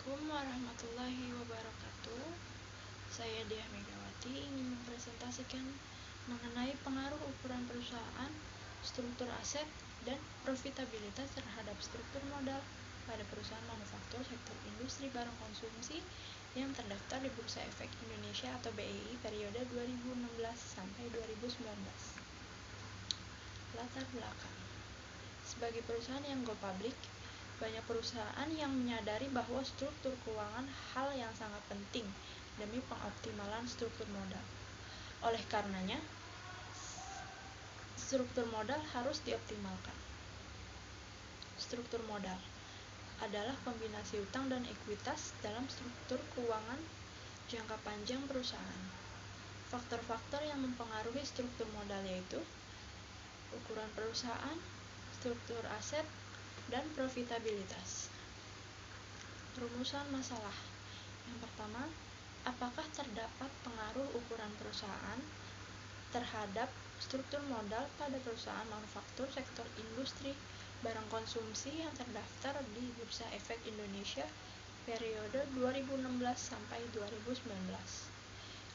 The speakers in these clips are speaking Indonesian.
Assalamualaikum warahmatullahi wabarakatuh. Saya Diah Megawati ingin mempresentasikan mengenai pengaruh ukuran perusahaan, struktur aset, dan profitabilitas terhadap struktur modal pada perusahaan manufaktur sektor industri barang konsumsi yang terdaftar di Bursa Efek Indonesia atau BEI periode 2016 sampai 2019. Latar belakang. Sebagai perusahaan yang go public, banyak perusahaan yang menyadari bahwa struktur keuangan hal yang sangat penting demi pengoptimalan struktur modal. Oleh karenanya, struktur modal harus dioptimalkan. Struktur modal adalah kombinasi utang dan ekuitas dalam struktur keuangan jangka panjang perusahaan. Faktor-faktor yang mempengaruhi struktur modal yaitu ukuran perusahaan, struktur aset, dan profitabilitas. Rumusan masalah. Yang pertama, apakah terdapat pengaruh ukuran perusahaan terhadap struktur modal pada perusahaan manufaktur sektor industri barang konsumsi yang terdaftar di Bursa Efek Indonesia periode 2016 sampai 2019.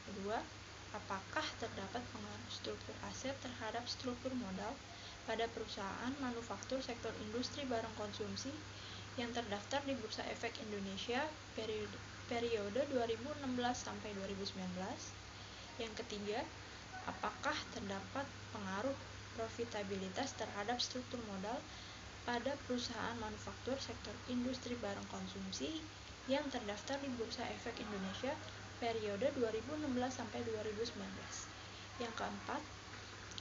Kedua, apakah terdapat pengaruh struktur aset terhadap struktur modal pada perusahaan manufaktur sektor industri barang konsumsi yang terdaftar di Bursa Efek Indonesia periode 2016 sampai 2019. Yang ketiga, apakah terdapat pengaruh profitabilitas terhadap struktur modal pada perusahaan manufaktur sektor industri barang konsumsi yang terdaftar di Bursa Efek Indonesia periode 2016 sampai 2019. Yang keempat,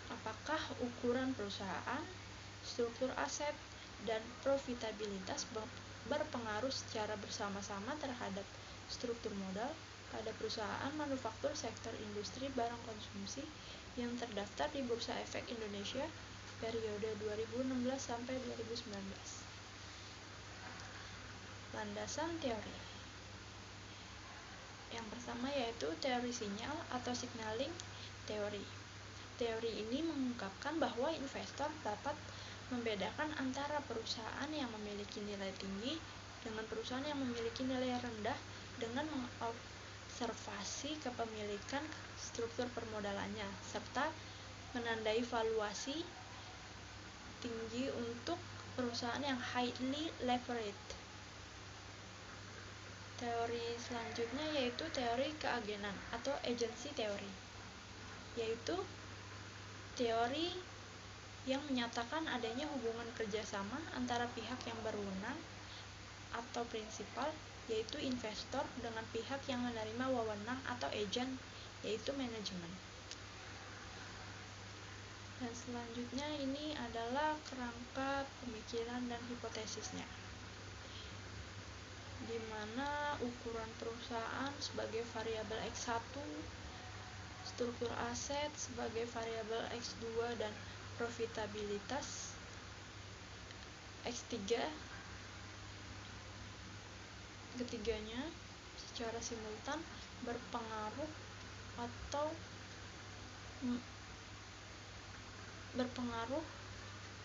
apakah ukuran perusahaan, struktur aset, dan profitabilitas berpengaruh secara bersama-sama terhadap struktur modal pada perusahaan manufaktur sektor industri barang konsumsi yang terdaftar di Bursa Efek Indonesia periode 2016 sampai 2019. Landasan teori. Yang pertama yaitu teori sinyal atau signaling teori. Teori ini mengungkapkan bahwa investor dapat membedakan antara perusahaan yang memiliki nilai tinggi dengan perusahaan yang memiliki nilai rendah dengan mengobservasi kepemilikan struktur permodalannya serta menandai valuasi tinggi untuk perusahaan yang highly leveraged. Teori selanjutnya yaitu teori keagenan atau agency theory, yaitu teori yang menyatakan adanya hubungan kerjasama antara pihak yang berwenang atau prinsipal, yaitu investor, dengan pihak yang menerima wewenang atau agent, yaitu manajemen. Dan selanjutnya ini adalah kerangka pemikiran dan hipotesisnya, di mana ukuran perusahaan sebagai variabel X1, struktur aset sebagai variabel X2, dan profitabilitas X3. Ketiganya secara simultan berpengaruh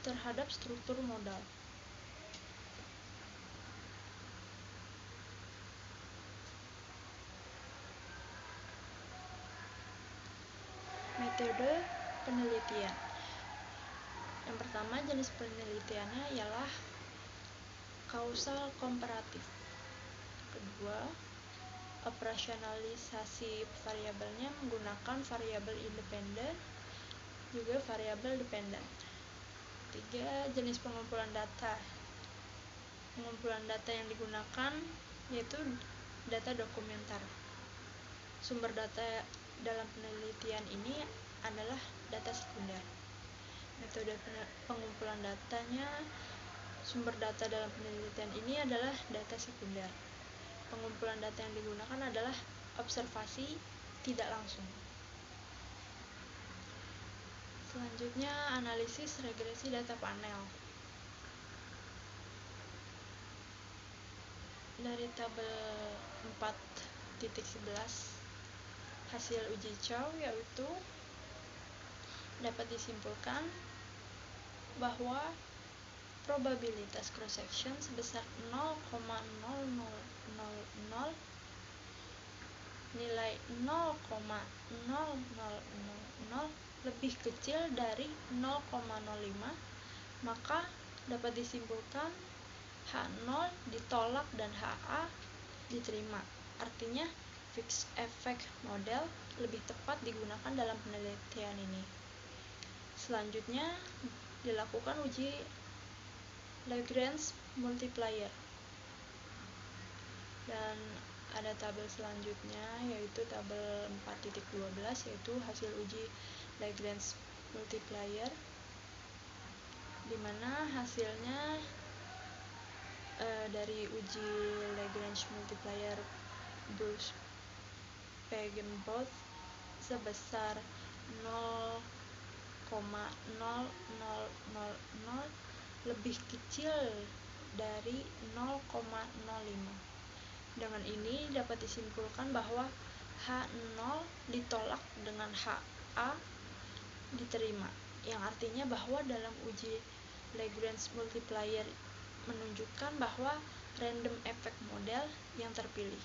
terhadap struktur modal. Metode penelitian. Yang pertama, jenis penelitiannya ialah kausal komparatif. Kedua, operasionalisasi variabelnya menggunakan variabel independen juga variabel dependen. Tiga, jenis pengumpulan data. Pengumpulan data yang digunakan yaitu data dokumenter. Sumber data dalam penelitian ini adalah data sekunder. Metode pengumpulan datanya, sumber data dalam penelitian ini adalah data sekunder. Pengumpulan data yang digunakan adalah observasi tidak langsung. Selanjutnya, analisis regresi data panel. Dari tabel 4.11 hasil uji Chow yaitu dapat disimpulkan bahwa probabilitas cross section sebesar 0,0005 0,0000 lebih kecil dari 0,05, maka dapat disimpulkan H0 ditolak dan HA diterima. Artinya fixed effect model lebih tepat digunakan dalam penelitian ini. Selanjutnya dilakukan uji Lagrange multiplier. Dan ada tabel selanjutnya yaitu tabel 4.12 yaitu hasil uji Lagrange multiplier, di mana hasilnya dari uji Lagrange multiplier Bruce-Paggenbouth sebesar 0,0000 lebih kecil dari 0,05. Dengan ini dapat disimpulkan bahwa H0 ditolak dengan HA diterima, yang artinya bahwa dalam uji Lagrange multiplier menunjukkan bahwa random effect model yang terpilih.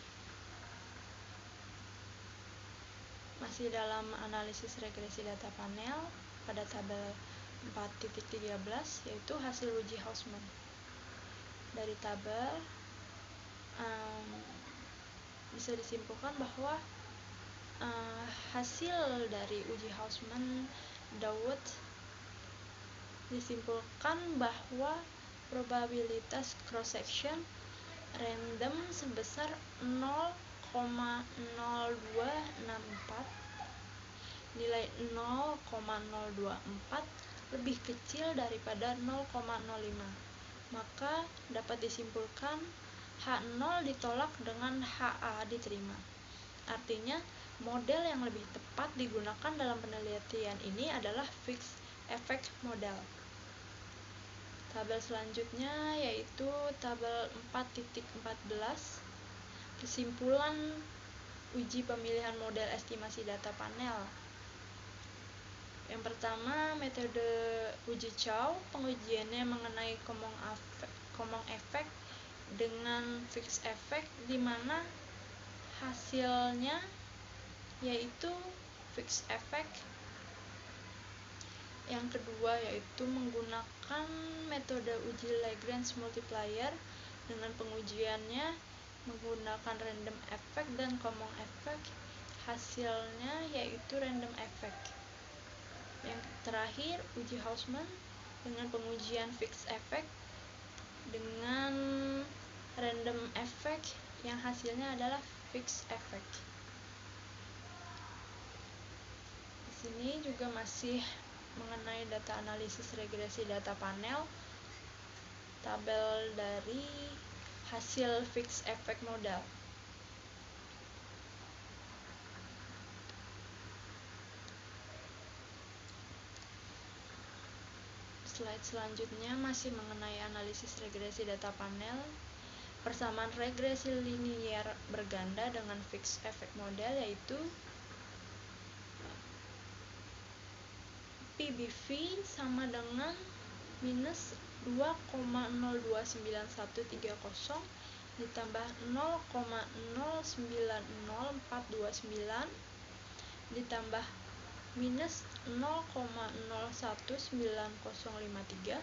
Masih dalam analisis regresi data panel, pada tabel 4.13 yaitu hasil uji Hausman. Dari tabel bisa disimpulkan bahwa hasil dari uji Hausman-Dawut disimpulkan bahwa probabilitas cross section random sebesar 0,0264, nilai 0,024 lebih kecil daripada 0,05, maka dapat disimpulkan H0 ditolak dengan HA diterima. Artinya model yang lebih tepat digunakan dalam penelitian ini adalah fixed effect model. Tabel selanjutnya yaitu tabel 4.14, kesimpulan uji pemilihan model estimasi data panel. Yang pertama, metode uji Chow, pengujiannya mengenai common effect dengan fixed effect, di mana hasilnya yaitu fixed effect. Yang kedua yaitu menggunakan metode uji Lagrange multiplier dengan pengujiannya menggunakan random effect dan common effect, hasilnya yaitu random effect. Yang terakhir uji Hausman dengan pengujian fixed effect dengan random effect yang hasilnya adalah fixed effect. Di sini juga masih mengenai data analisis regresi data panel, tabel dari hasil fixed effect model. Slide selanjutnya masih mengenai analisis regresi data panel. Persamaan regresi linier berganda dengan fixed effect model yaitu PBV sama dengan minus 2,029130 ditambah 0,090,429 ditambah minus 0,019053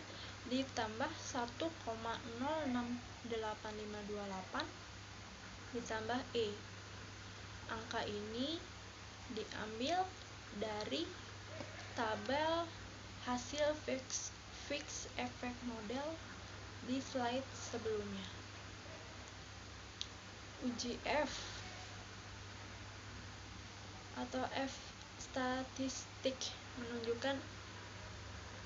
ditambah 1,068528 ditambah E. Angka ini diambil dari tabel hasil fixed effect model di slide sebelumnya. Uji F atau F statistik menunjukkan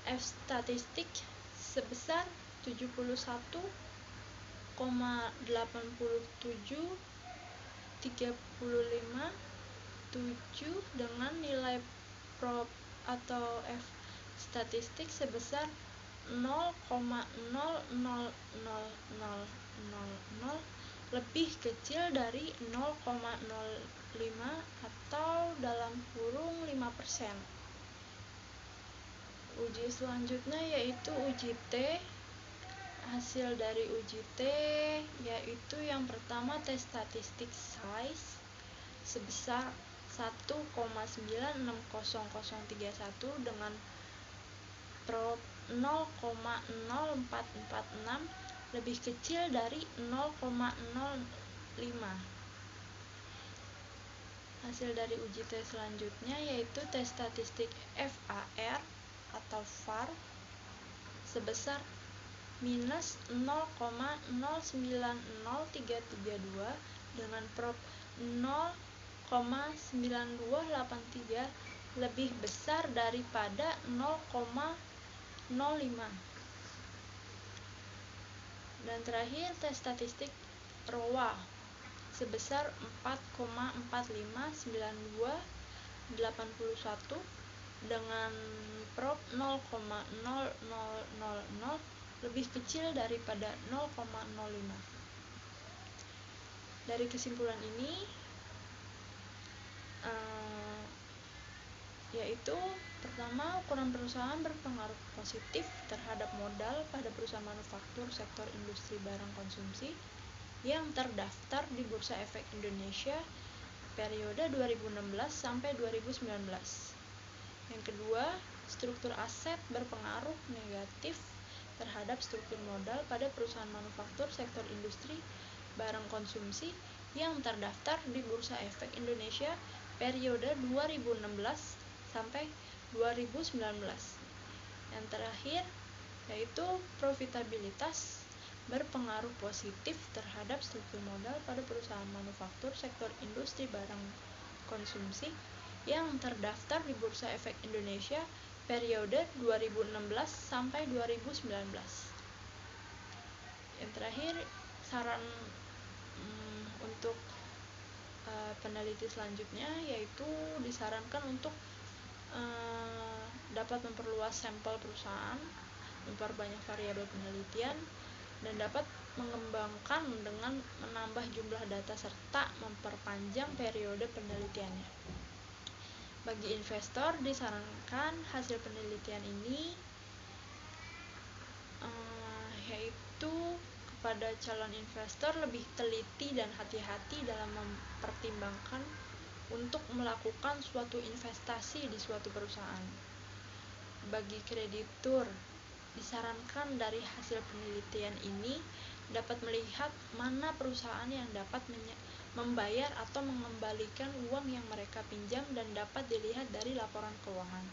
F statistik sebesar 71,8735,7 dengan nilai prob atau F statistik sebesar 0,000000 lebih kecil dari 0,05 atau dalam kurung 5%. Uji selanjutnya yaitu uji T. Hasil dari uji T yaitu yang pertama T statistic size sebesar 1,960031 dengan prop 0,0446 lebih kecil dari 0,05. Hasil dari uji tes selanjutnya yaitu tes statistik VAR atau VAR sebesar minus 0,090332 dengan prop 0,9283 lebih besar daripada 0,05. Dan terakhir tes statistik ROA sebesar 4,459281 dengan prop 0,0000 lebih kecil daripada 0,05. Dari kesimpulan ini yaitu pertama, ukuran perusahaan berpengaruh positif terhadap modal pada perusahaan manufaktur sektor industri barang konsumsi yang terdaftar di Bursa Efek Indonesia periode 2016 sampai 2019. Yang kedua, struktur aset berpengaruh negatif terhadap struktur modal pada perusahaan manufaktur sektor industri barang konsumsi yang terdaftar di Bursa Efek Indonesia periode 2016 sampai 2019. Yang terakhir yaitu profitabilitas berpengaruh positif terhadap struktur modal pada perusahaan manufaktur sektor industri barang konsumsi yang terdaftar di Bursa Efek Indonesia periode 2016 sampai 2019. Yang terakhir, saran untuk peneliti selanjutnya yaitu disarankan untuk dapat memperluas sampel perusahaan, memperbanyak variabel penelitian, dan dapat mengembangkan dengan menambah jumlah data serta memperpanjang periode penelitiannya. Bagi investor disarankan hasil penelitian ini yaitu kepada calon investor lebih teliti dan hati-hati dalam mempertimbangkan untuk melakukan suatu investasi di suatu perusahaan. Bagi kreditur, disarankan dari hasil penelitian ini dapat melihat mana perusahaan yang dapat membayar atau mengembalikan uang yang mereka pinjam dan dapat dilihat dari laporan keuangan.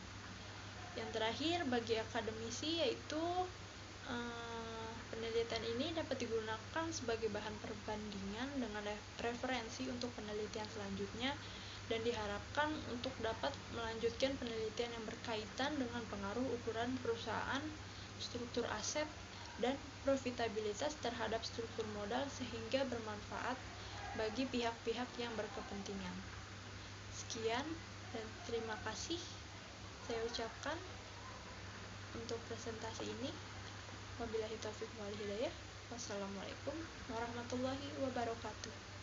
Yang terakhir, bagi akademisi yaitu penelitian ini dapat digunakan sebagai bahan perbandingan dengan referensi untuk penelitian selanjutnya dan diharapkan untuk dapat melanjutkan penelitian yang berkaitan dengan pengaruh ukuran perusahaan, struktur aset, dan profitabilitas terhadap struktur modal sehingga bermanfaat bagi pihak-pihak yang berkepentingan. Sekian dan terima kasih saya ucapkan untuk presentasi ini. Wabillahi taufiq wal hidayah. Wassalamualaikum warahmatullahi wabarakatuh.